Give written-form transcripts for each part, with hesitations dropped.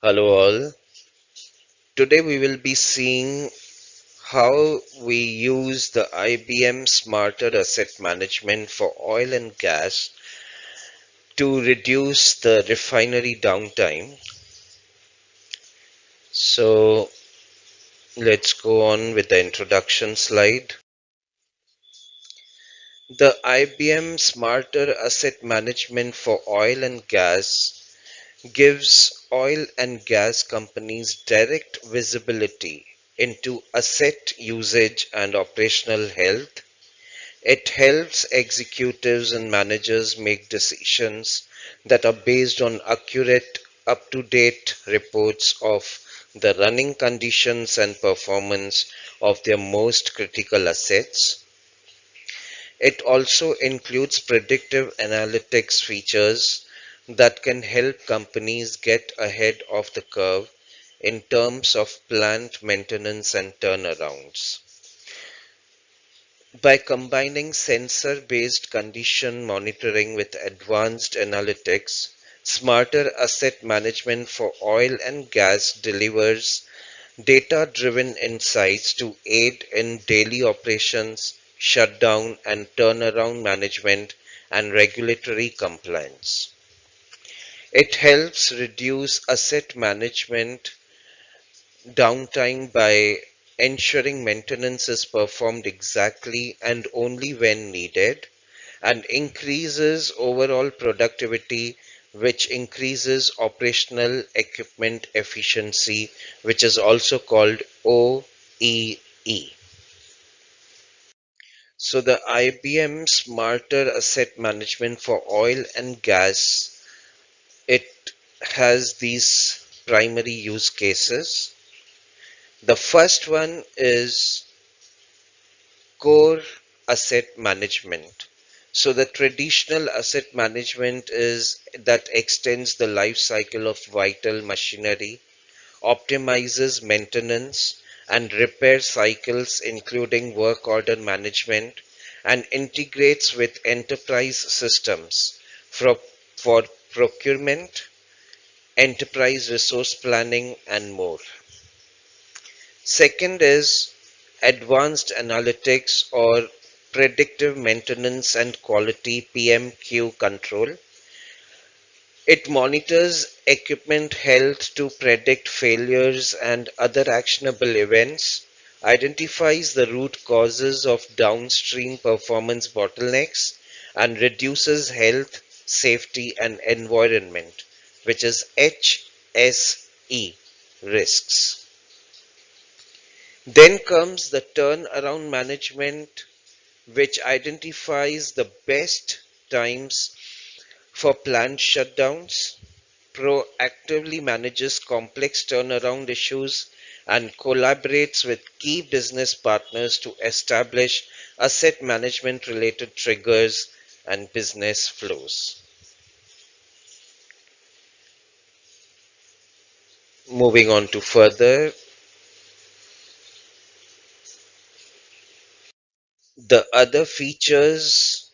Hello all. Today we will be seeing how we use the IBM Smarter Asset Management for oil and gas to reduce the refinery downtime. So let's go on with the introduction slide. The IBM Smarter Asset Management for oil and gas gives oil and gas companies direct visibility into asset usage and operational health. It helps executives and managers make decisions that are based on accurate, up to date reports of the running conditions and performance of their most critical assets. It also includes predictive analytics features that can help companies get ahead of the curve in terms of plant maintenance and turnarounds. By combining sensor-based condition monitoring with advanced analytics, smarter asset management for oil and gas delivers data-driven insights to aid in daily operations, shutdown and turnaround management, and regulatory compliance. It helps reduce asset management downtime by ensuring maintenance is performed exactly and only when needed, and increases overall productivity, which increases operational equipment efficiency, which is also called OEE. So the IBM Smarter Asset Management for Oil and Gas, it has these primary use cases. The first one is core asset management. So the traditional asset management is that extends the life cycle of vital machinery, optimizes maintenance and repair cycles including work order management, and integrates with enterprise systems for, for procurement, enterprise resource planning and more. Second is advanced analytics or predictive maintenance and quality PMQ control. It monitors equipment health to predict failures and other actionable events, identifies the root causes of downstream performance bottlenecks, and reduces health, safety, and environment, which is HSE risks. Then comes the turnaround management, which identifies the best times for planned shutdowns, proactively manages complex turnaround issues, and collaborates with key business partners to establish asset management related triggers and business flows. Moving on to further, the other features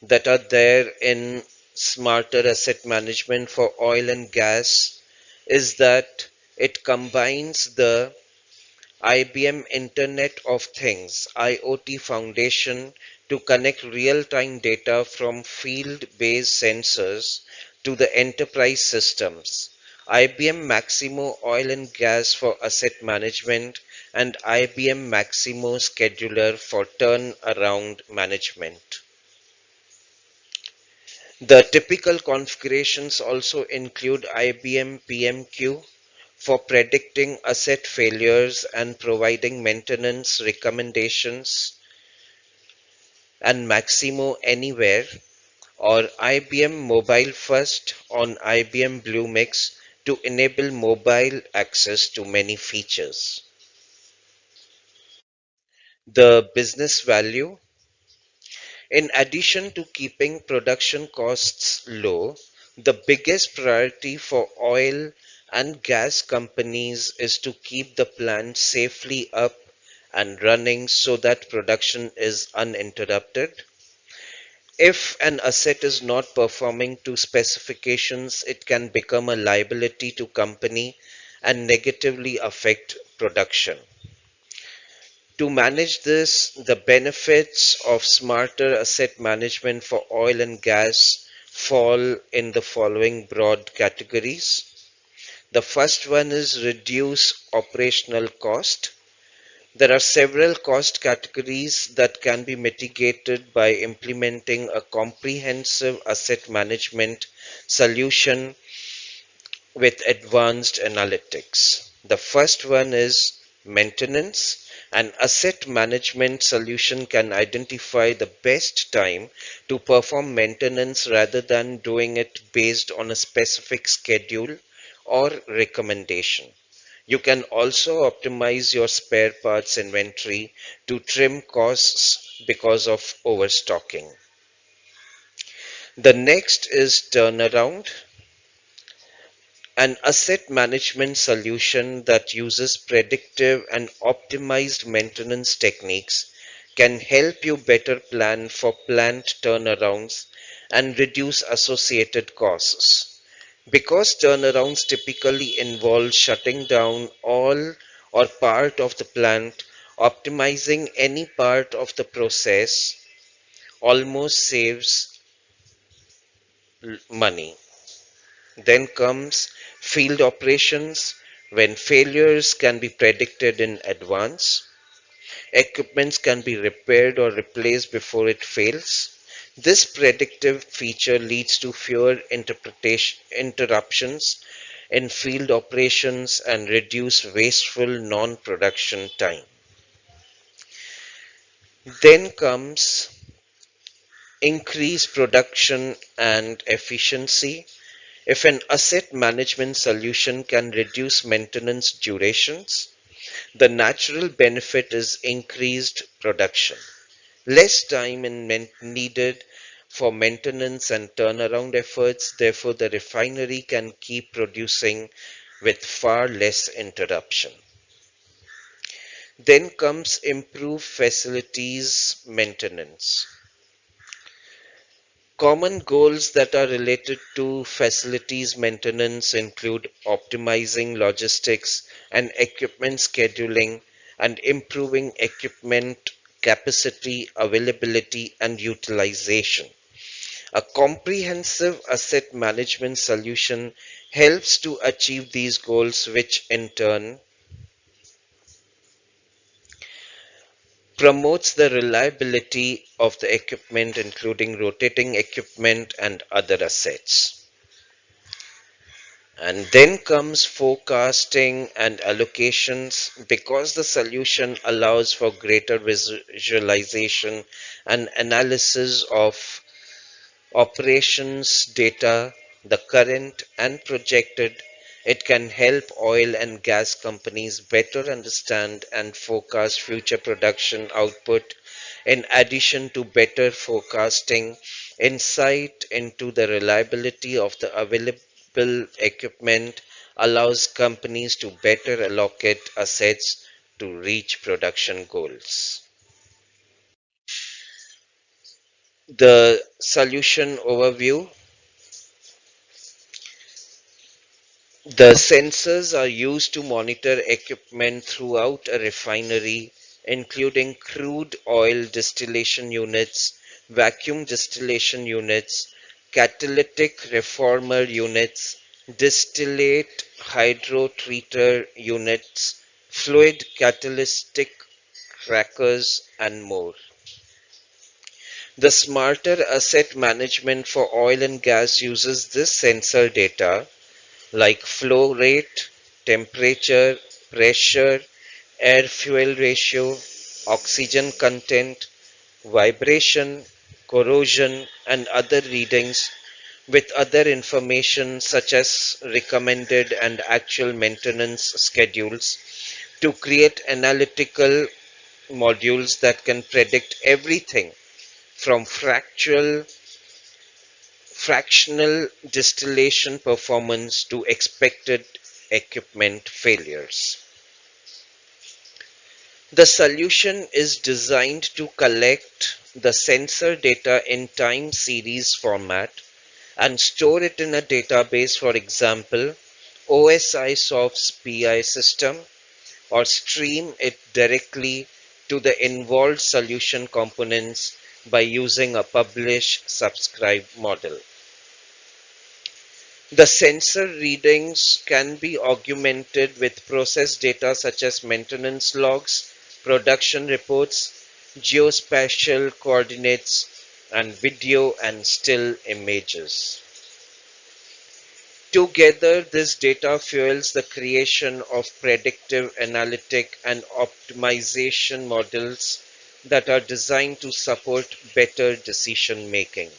that are there in smarter asset management for oil and gas is that it combines the IBM Internet of Things IoT Foundation to connect real-time data from field-based sensors to the enterprise systems, IBM Maximo Oil and Gas for Asset Management, and IBM Maximo Scheduler for turnaround management. The typical configurations also include IBM PMQ for predicting asset failures and providing maintenance recommendations, and Maximo Anywhere or IBM Mobile First on IBM Bluemix to enable mobile access to many features. The business value. In addition to keeping production costs low, the biggest priority for oil and gas companies is to keep the plant safely up and running so that production is uninterrupted. If an asset is not performing to specifications, it can become a liability to company and negatively affect production. To manage this, the benefits of smarter asset management for oil and gas fall in the following broad categories. The first one is reduce operational cost. There are several cost categories that can be mitigated by implementing a comprehensive asset management solution with advanced analytics. The first one is maintenance. An asset management solution can identify the best time to perform maintenance rather than doing it based on a specific schedule or recommendation. You can also optimize your spare parts inventory to trim costs because of overstocking. The next is turnaround. An asset management solution that uses predictive and optimized maintenance techniques can help you better plan for plant turnarounds and reduce associated costs. Because turnarounds typically involve shutting down all or part of the plant, optimizing any part of the process almost saves money. Then comes field operations, when failures can be predicted in advance. Equipment can be repaired or replaced before it fails. This predictive feature leads to fewer interruptions in field operations and reduce wasteful non-production time. Then comes increased production and efficiency. If an asset management solution can reduce maintenance durations, the natural benefit is increased production. Less time needed for maintenance and turnaround efforts, therefore, the refinery can keep producing with far less interruption. Then comes improved facilities maintenance. Common goals that are related to facilities maintenance include optimizing logistics and equipment scheduling and improving equipment capacity, availability, and utilization. A comprehensive asset management solution helps to achieve these goals, which in turn promotes the reliability of the equipment, including rotating equipment and other assets. And then comes forecasting and allocations because the solution allows for greater visualization and analysis of operations data, the current and projected. It can help oil and gas companies better understand and forecast future production output. In addition to better forecasting, insight into the reliability of the available equipment allows companies to better allocate assets to reach production goals. The solution overview. The sensors are used to monitor equipment throughout a refinery, including crude oil distillation units, vacuum distillation units, catalytic reformer units, distillate hydrotreater units, fluid catalytic crackers, and more. The smarter asset management for oil and gas uses this sensor data like flow rate, temperature, pressure, air fuel ratio, oxygen content, vibration, corrosion, and other readings with other information such as recommended and actual maintenance schedules to create analytical modules that can predict everything from fractional distillation performance to expected equipment failures. The solution is designed to collect the sensor data in time series format and store it in a database, for example, OSIsoft's PI system, or stream it directly to the involved solution components by using a publish-subscribe model. The sensor readings can be augmented with process data such as maintenance logs, production reports, geospatial coordinates, and video and still images. Together, this data fuels the creation of predictive analytic and optimization models that are designed to support better decision making.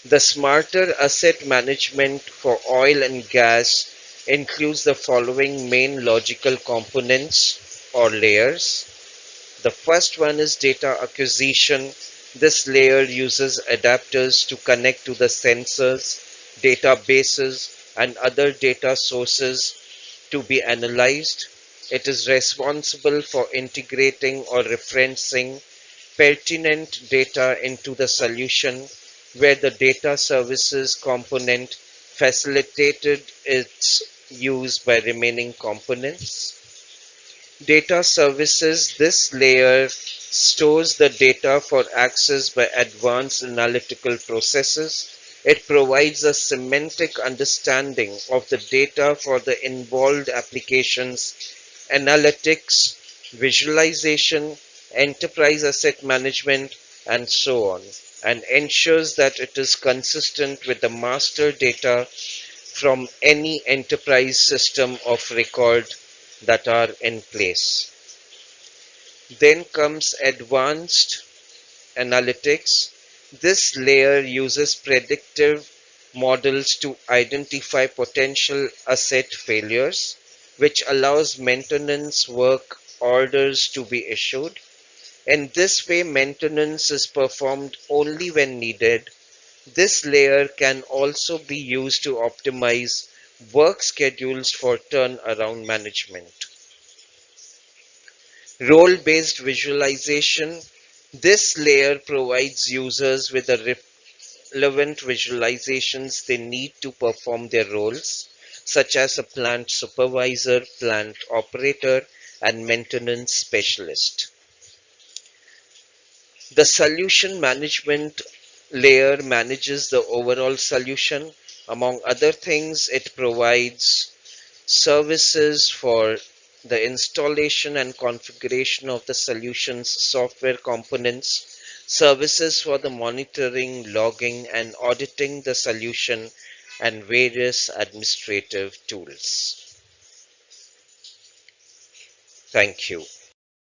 The smarter asset management for oil and gas includes the following main logical components or layers. The first one is data acquisition. This layer uses adapters to connect to the sensors, databases, and other data sources to be analyzed. It is responsible for integrating or referencing pertinent data into the solution, where the data services component facilitated its use by remaining components. Data services. This layer stores the data for access by advanced analytical processes. It provides a semantic understanding of the data for the involved applications, analytics, visualization, enterprise asset management, and so on, and ensures that it is consistent with the master data from any enterprise system of record that are in place. Then comes advanced analytics. This layer uses predictive models to identify potential asset failures, which allows maintenance work orders to be issued. In this way, maintenance is performed only when needed. This layer can also be used to optimize work schedules for turnaround management. Role-based visualization. This layer provides users with the relevant visualizations they need to perform their roles, such as a plant supervisor, plant operator, and maintenance specialist. The solution management layer manages the overall solution. Among other things, it provides services for the installation and configuration of the solution's software components, services for the monitoring, logging, and auditing the solution, and various administrative tools. Thank you.